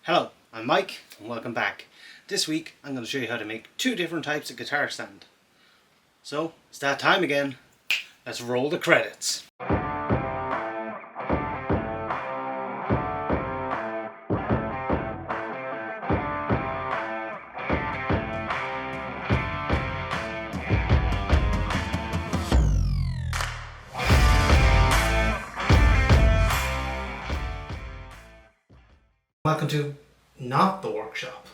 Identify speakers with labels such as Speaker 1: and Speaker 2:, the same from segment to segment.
Speaker 1: Hello, I'm Mike and welcome back. This week I'm going to show you how to make two different types of guitar stand. So, it's that time again. Let's roll the credits. Welcome to not the workshop.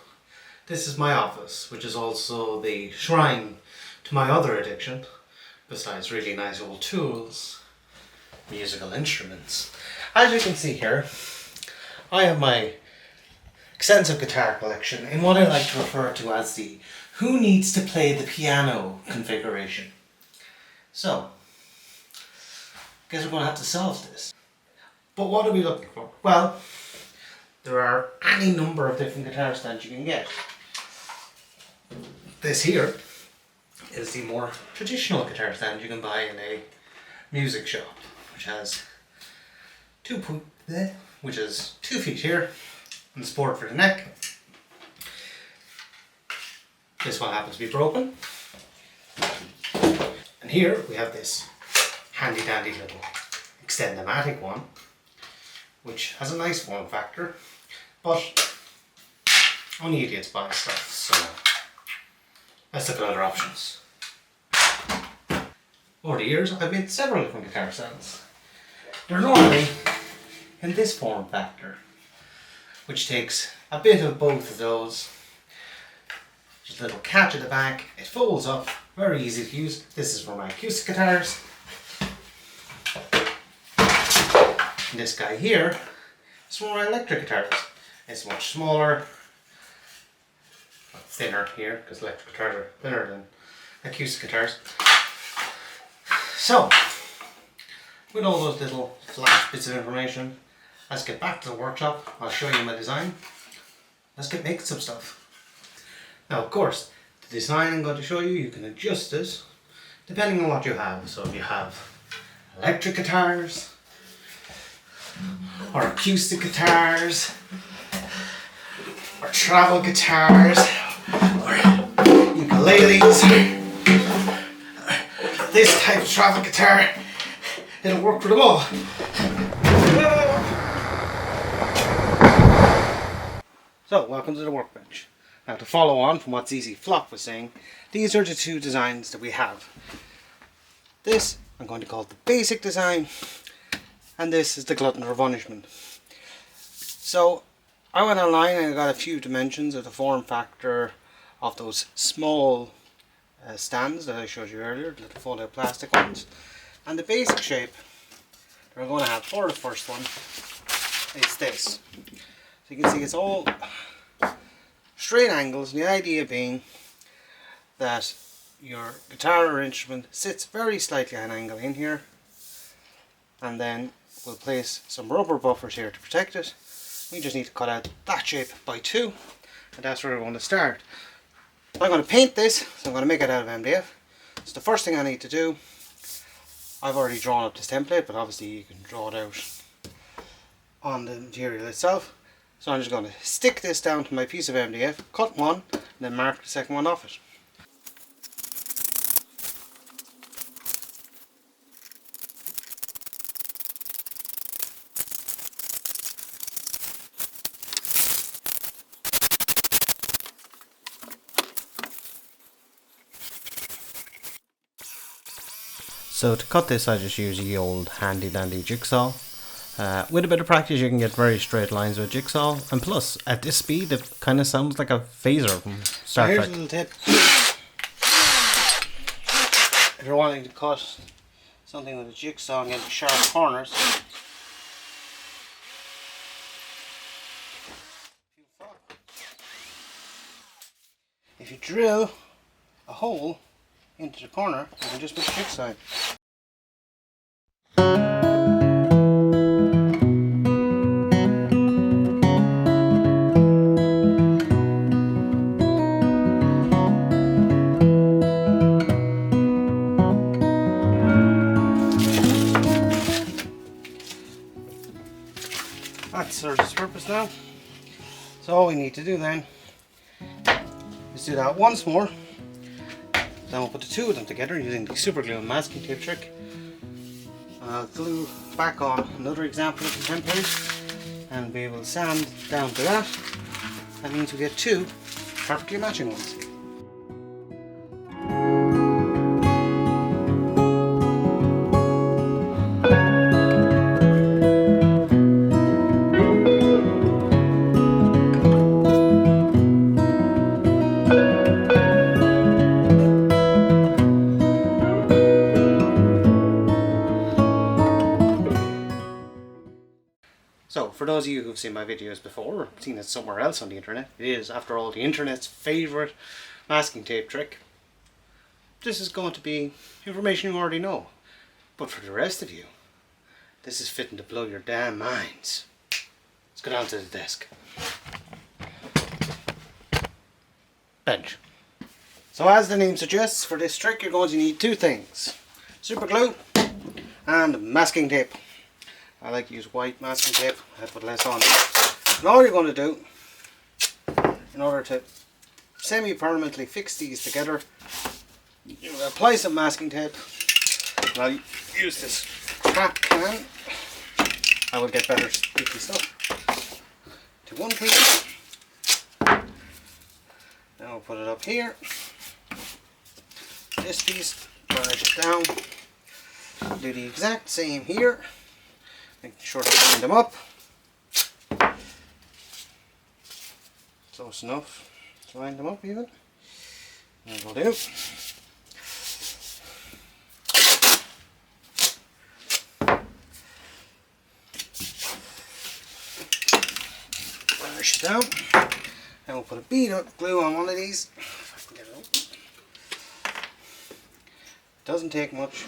Speaker 1: This is my office, which is also the shrine to my other addiction, besides really nice old tools, musical instruments. As you can see here, I have my extensive guitar collection in what I like to refer to as the who needs to play the piano configuration. So, I guess we're going to have to solve this. But what are we looking for? Well, there are any number of different guitar stands you can get. This here is the more traditional guitar stand you can buy in a music shop, which has 2 feet here and support for the neck. This one happens to be broken. And here we have this handy dandy little extend-o-matic one, which has a nice form factor, but only idiots buy stuff, so let's look at other options. Over the years I've made several different guitar stands. They're normally in this form factor, which takes a bit of both of those. Just a little catch at the back, it folds up, very easy to use. This is for my acoustic guitars. And this guy here is for my electric guitars. It's much smaller, thinner here, because electric guitars are thinner than acoustic guitars. So, with all those little flash bits of information, let's get back to the workshop. I'll show you my design. Let's get making some stuff. Now, of course, the design I'm going to show you, you can adjust it depending on what you have. So if you have electric guitars, or acoustic guitars, or travel guitars, or ukuleles, this type of travel guitar, it'll work for them all. So, welcome to the workbench. Now, to follow on from what ZZ Flock was saying, these are the two designs that we have. This I'm going to call the basic design, and this is the glutton for punishment. So I went online and I got a few dimensions of the form factor of those small stands that I showed you earlier, the little fold out plastic ones, and the basic shape that we're going to have for the first one is this. So you can see it's all straight angles, and the idea being that your guitar or instrument sits very slightly at an angle in here, and then we'll place some rubber buffers here to protect it. We just need to cut out that shape by 2, and that's where we're going to start. I'm going to paint this, so I'm going to make it out of MDF. So the first thing I need to do, I've already drawn up this template, but obviously you can draw it out on the material itself. So I'm just going to stick this down to my piece of MDF, cut one, and then mark the second one off it. So to cut this I just use the old handy dandy jigsaw. With a bit of practice you can get very straight lines with jigsaw, and plus at this speed it kind of sounds like a phaser from Star Trek. Here's a little tip. If you're wanting to cut something with a jigsaw and get sharp corners, if you drill a hole into the corner, you can just put the jigsaw in. That serves its purpose now. So all we need to do then is do that once more. Then we'll put the two of them together using the super glue and masking tape trick. I'll glue back on another example of the template and we will sand down to that. That means we get two perfectly matching ones. So, for those of you who've seen my videos before, or seen it somewhere else on the internet, it is, after all, the internet's favourite masking tape trick. This is going to be information you already know. But for the rest of you, this is fitting to blow your damn minds. Let's go down to the desk. Bench. So as the name suggests, for this trick you're going to need two things. Super glue and masking tape. I like to use white masking tape. I put less on. And all you're going to do, in order to semi-permanently fix these together, you apply some masking tape. And I'll use this crap can. I will get better sticky stuff. To one piece. Then I'll put it up here. This piece, burnish it down. Do the exact same here. Make sure to line them up. Close enough to line them up even. That will do. Burnish it down. Then we'll put a bead of glue on one of these. If I can get it open. It doesn't take much.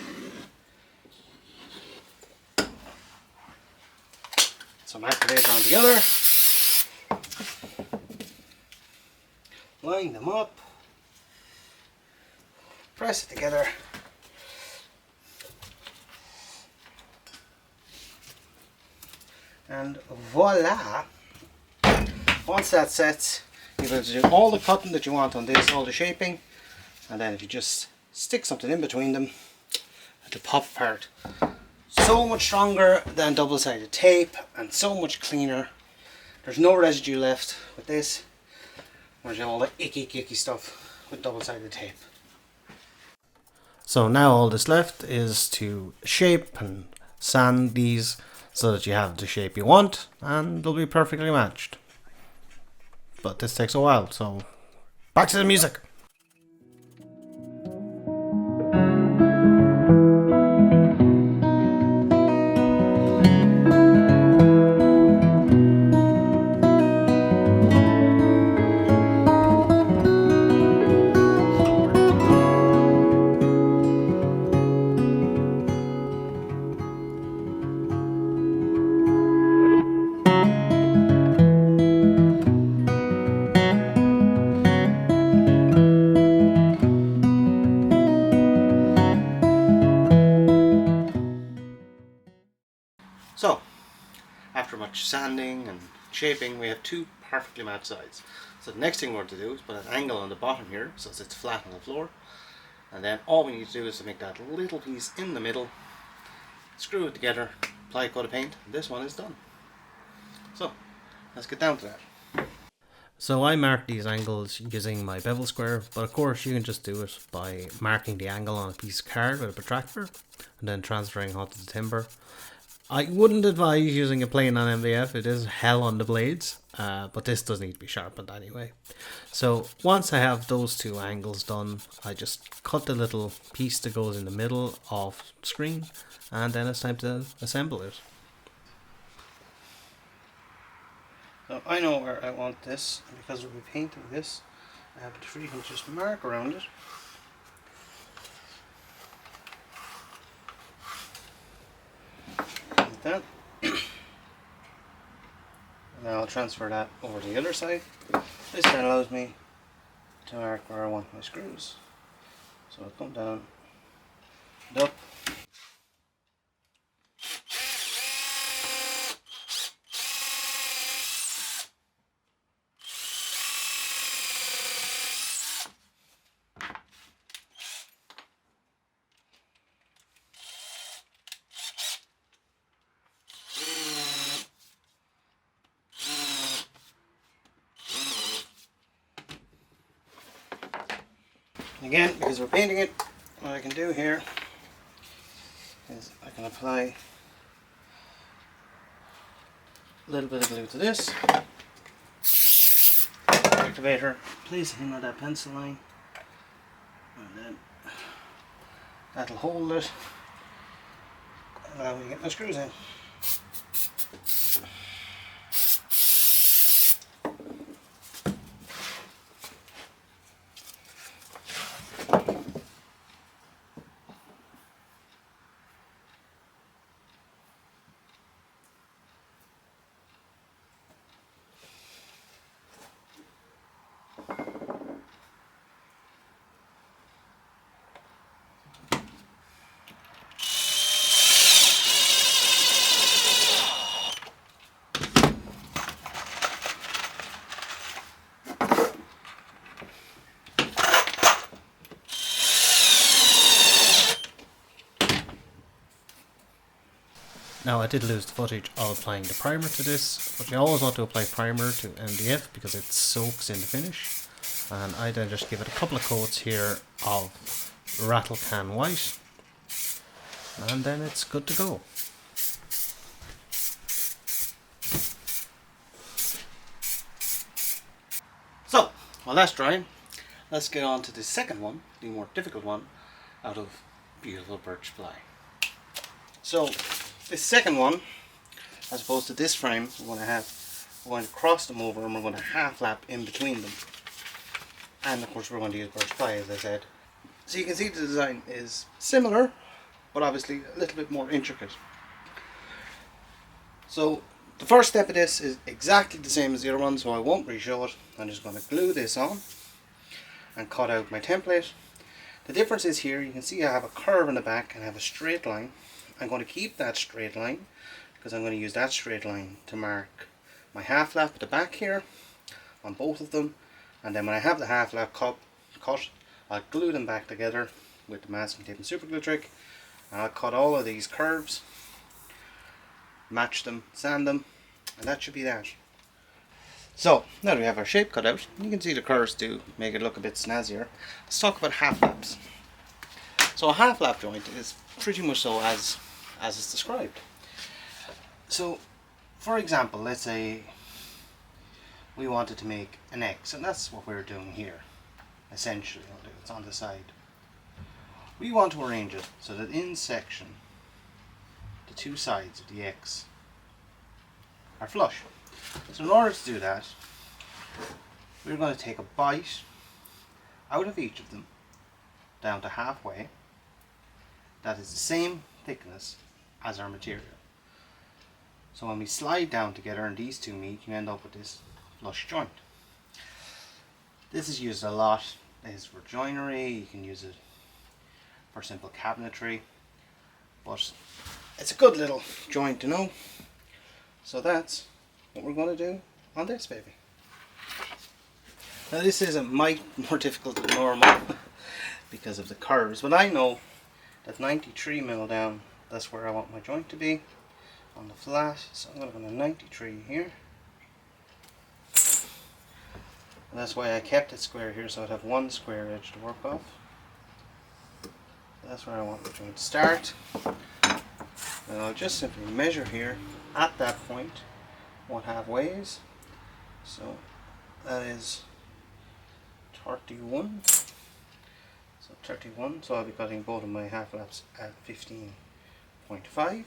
Speaker 1: Some activator on the other. Line them up. Press it together. And voila! Once that sets, you're able to do all the cutting that you want on this, all the shaping, and then if you just stick something in between them, it'll pop apart. So much stronger than double-sided tape and so much cleaner. There's no residue left with this, whereas all the icky stuff with double-sided tape. So now all that's left is to shape and sand these so that you have the shape you want and they'll be perfectly matched. But this takes a while, so back to the music. So, after much sanding and shaping, we have two perfectly matched sides. So the next thing we're going to do is put an angle on the bottom here so it sits flat on the floor. And then all we need to do is to make that little piece in the middle, screw it together, apply a coat of paint, and this one is done. So, let's get down to that. So I mark these angles using my bevel square, but of course you can just do it by marking the angle on a piece of card with a protractor and then transferring onto the timber. I wouldn't advise using a plane on MDF, it is hell on the blades, but this does need to be sharpened anyway. So once I have those two angles done, I just cut the little piece that goes in the middle off screen, and then it's time to assemble it. So I know where I want this, because we'll be painting this, I have to freely just mark around it. Like that. And then I'll transfer that over to the other side. This then allows me to mark where I want my screws. So I'll come down and up. Again, because we're painting it, what I can do here is I can apply a little bit of glue to this activator, place it in with that pencil line, and then that'll hold it, allow me to get my screws in. Now I did lose the footage of applying the primer to this, but you always want to apply primer to MDF because it soaks in the finish. And I then just give it a couple of coats here of rattle can white, and then it's good to go. So, while that's drying, let's get on to the second one, the more difficult one, out of beautiful birch ply. So, this second one, as opposed to this frame, we're going to cross them over and we're going to half lap in between them. And of course we're going to use birch ply, as I said. So you can see the design is similar, but obviously a little bit more intricate. So the first step of this is exactly the same as the other one, so I won't re-show it. I'm just going to glue this on and cut out my template. The difference is here, you can see I have a curve in the back and I have a straight line. I'm going to keep that straight line because I'm going to use that straight line to mark my half lap at the back here on both of them, and then when I have the half lap cut, I'll glue them back together with the masking tape and super glue trick, and I'll cut all of these curves, match them, sand them, and that should be that. So now that we have our shape cut out, you can see the curves do make it look a bit snazzier. Let's talk about half laps. So a half lap joint is pretty much so as it's described. So for example, let's say we wanted to make an X, and that's what we're doing here essentially. It's on the side. We want to arrange it so that in section the two sides of the X are flush. So in order to do that, we're going to take a bite out of each of them down to halfway. That is the same thickness as our material. So when we slide down together and these two meet, you end up with this flush joint. This is used a lot. It is for joinery, you can use it for simple cabinetry, but it's a good little joint to know. So that's what we're going to do on this baby. Now this is a mite more difficult than normal because of the curves, but I know that 93mm down, that's where I want my joint to be on the flat, so I'm going to go to 93 here. And that's why I kept it square here, so I'd have one square edge to work off. That's where I want the joint to start. And I'll just simply measure here at that point what halfway is. So that is 31. So 31, so I'll be cutting both of my half laps at 15.5.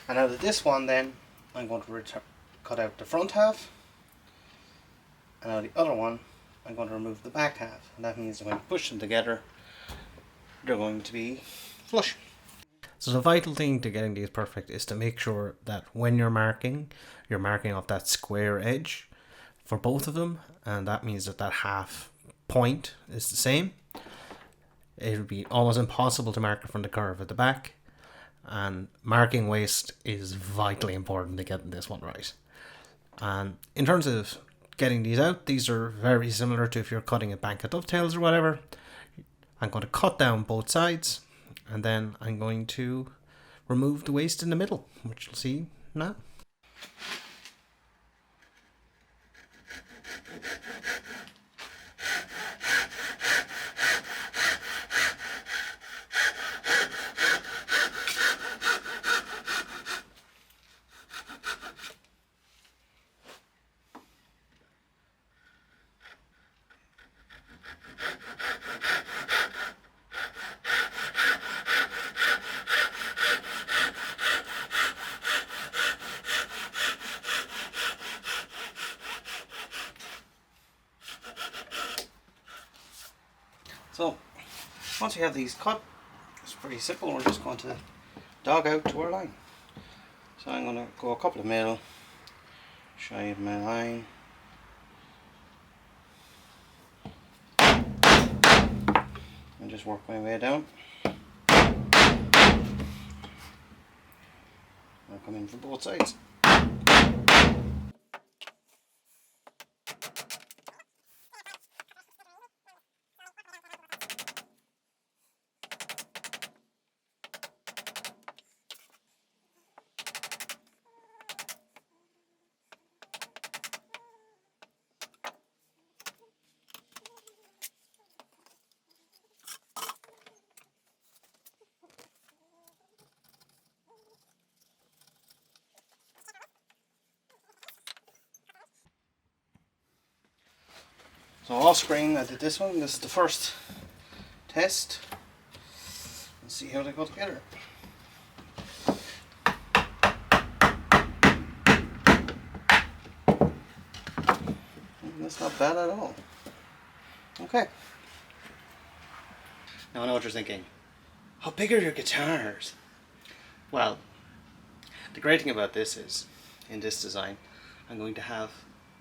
Speaker 1: And out of this one then, I'm going to cut out the front half, and out of the other one, I'm going to remove the back half. And that means when I push them together, they're going to be flush. So the vital thing to getting these perfect is to make sure that when you're marking off that square edge for both of them, and that means that that half point is the same. It would be almost impossible to mark it from the curve at the back, and marking waist is vitally important to getting this one right. And in terms of getting these out, these are very similar to if you're cutting a bank of dovetails or whatever. I'm going to cut down both sides, and then I'm going to remove the waist in the middle, which you'll see now. So once we have these cut, it's pretty simple. We're just going to dog out to our line. So I'm going to go a couple of mil shy of my line. And just work my way down. I'll come in from both sides. So off screen I did this one. This is the first test. Let's see how they go together. That's not bad at all. Okay. Now I know what you're thinking. How big are your guitars? Well, the great thing about this is, in this design, I'm going to have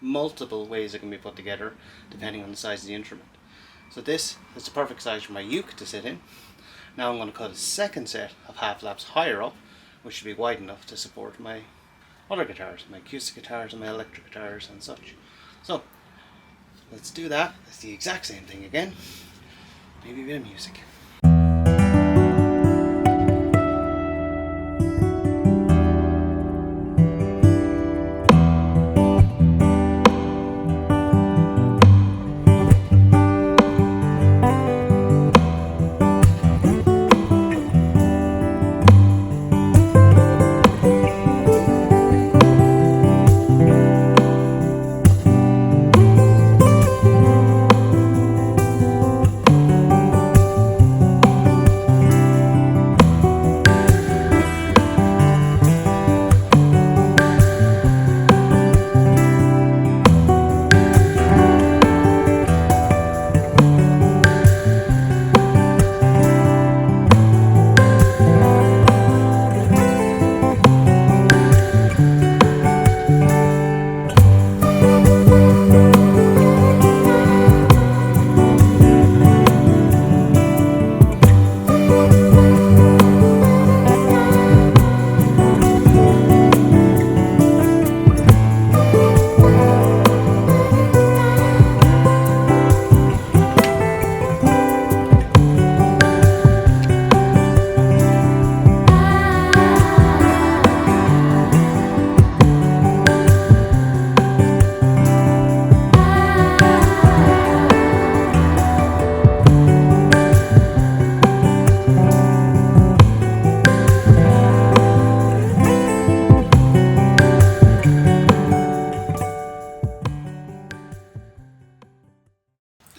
Speaker 1: multiple ways it can be put together depending on the size of the instrument. So this is the perfect size for my uke to sit in. Now I'm going to cut a second set of half laps higher up, which should be wide enough to support my other guitars, my acoustic guitars and my electric guitars and such. So let's do that. It's the exact same thing again, maybe a bit of music.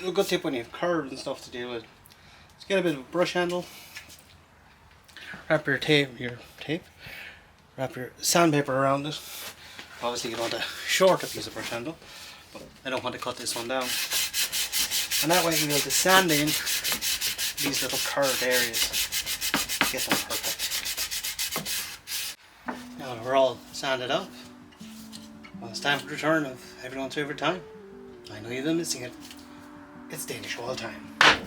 Speaker 1: A good tip when you have curves and stuff to deal with, just get a bit of a brush handle, wrap your sandpaper around it. Obviously you want a shorter piece of brush handle, but I don't want to cut this one down. And that way you'll be able to sand in these little curved areas, get them perfect. Now that we're all sanded up, well, it's time for the return of everyone's favourite time. I know you've been missing it. It's Danish all time.
Speaker 2: Ah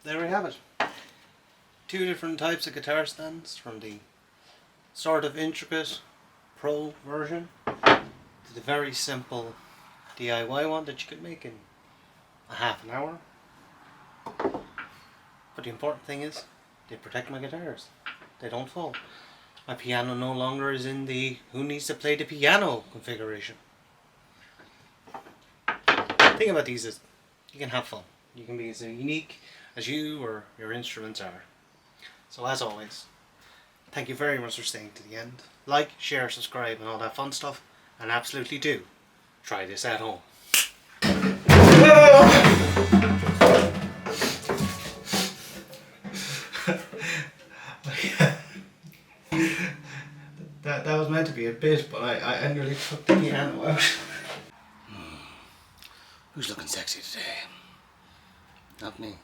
Speaker 1: there we have it. Two different types of guitar stands, from the sort of intricate pro version to the very simple DIY one that you could make in a half an hour. But the important thing is, they protect my guitars. They don't fall. My piano no longer is in the who needs to play the piano configuration. The thing about these is you can have fun. You can be as unique as you or your instruments are. So as always, thank you very much for staying to the end. Like, share, subscribe and all that fun stuff. And absolutely do try this at home. That was meant to be a bit, but I nearly took the piano out. Who's looking sexy today? Not me.